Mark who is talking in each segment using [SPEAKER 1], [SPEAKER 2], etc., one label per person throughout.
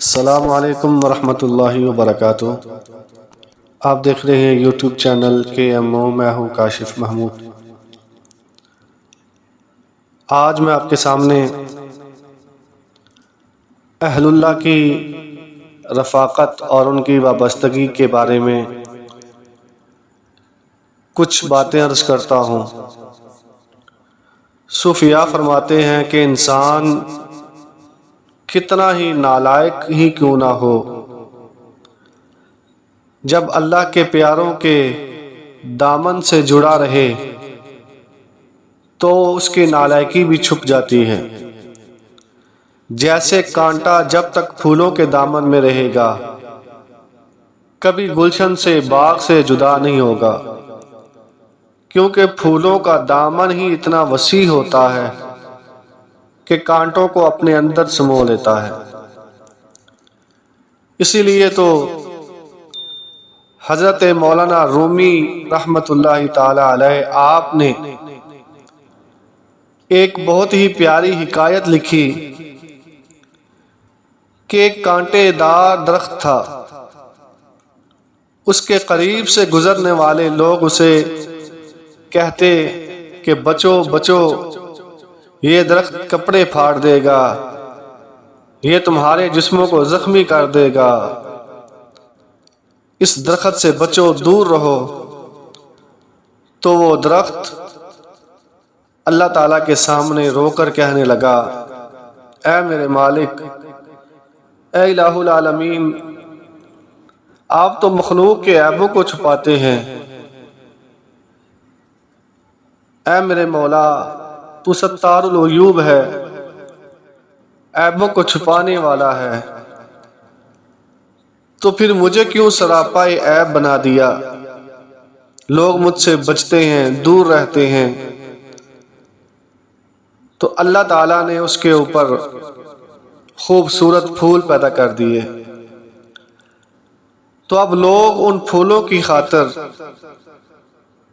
[SPEAKER 1] السلام علیکم ورحمۃ اللہ وبرکاتہ۔ آپ دیکھ رہے ہیں یوٹیوب چینل KMO، میں ہوں کاشف محمود۔ آج میں آپ کے سامنے اہل اللہ کی رفاقت اور ان کی وابستگی کے بارے میں کچھ باتیں عرض کرتا ہوں۔ صوفیاء فرماتے ہیں کہ انسان کتنا ہی نالائق ہی کیوں نہ ہو، جب اللہ کے پیاروں کے دامن سے جڑا رہے تو اس کی نالائقی بھی چھپ جاتی ہے۔ جیسے کانٹا جب تک پھولوں کے دامن میں رہے گا کبھی گلشن سے باغ سے جدا نہیں ہوگا، کیونکہ پھولوں کا دامن ہی اتنا وسیع ہوتا ہے کہ کانٹوں کو اپنے اندر سمو لیتا ہے۔ اسی لیے تو حضرت مولانا رومی رحمت اللہ تعالی علیہ آپ نے ایک بہت ہی پیاری حکایت لکھی کہ ایک کانٹے دار درخت تھا، اس کے قریب سے گزرنے والے لوگ اسے کہتے کہ بچو بچو، یہ درخت کپڑے پھاڑ دے گا، یہ تمہارے جسموں کو زخمی کر دے گا، اس درخت سے بچو، دور رہو۔ تو وہ درخت اللہ تعالیٰ کے سامنے رو کر کہنے لگا، اے میرے مالک، اے الہ العالمین، آپ تو مخلوق کے عیبوں کو چھپاتے ہیں، اے میرے مولا، تو ستار العیوب ہے، عیبوں کو چھپانے والا ہے، تو پھر مجھے کیوں سراپائے عیب بنا دیا؟ لوگ مجھ سے بچتے ہیں، دور رہتے ہیں۔ تو اللہ تعالیٰ نے اس کے اوپر خوبصورت پھول پیدا کر دیے۔ تو اب لوگ ان پھولوں کی خاطر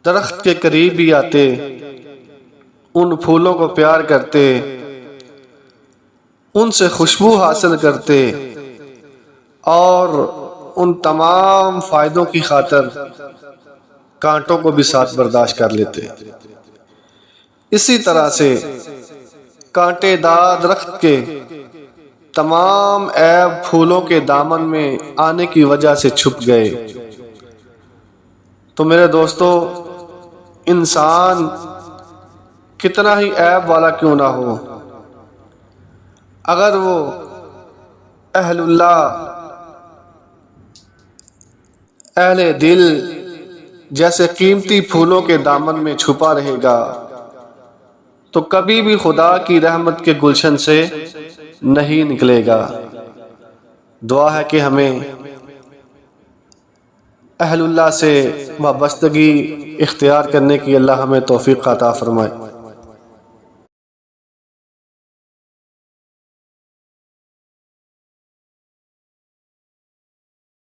[SPEAKER 1] درخت کے قریب بھی آتے، ان پھولوں کو پیار کرتے، ان سے خوشبو حاصل کرتے، اور ان تمام فائدوں کی خاطر کانٹوں کو بھی ساتھ برداشت کر لیتے۔ اسی طرح سے کانٹے دار درخت کے تمام عیب پھولوں کے دامن میں آنے کی وجہ سے چھپ گئے۔ تو میرے دوستو، انسان کتنا ہی عیب والا کیوں نہ ہو، اگر وہ اہل اللہ، اہل دل جیسے قیمتی پھولوں کے دامن میں چھپا رہے گا تو کبھی بھی خدا کی رحمت کے گلشن سے نہیں نکلے گا۔ دعا ہے کہ ہمیں اہل اللہ سے وابستگی اختیار کرنے کی اللہ ہمیں توفیق عطا فرمائے۔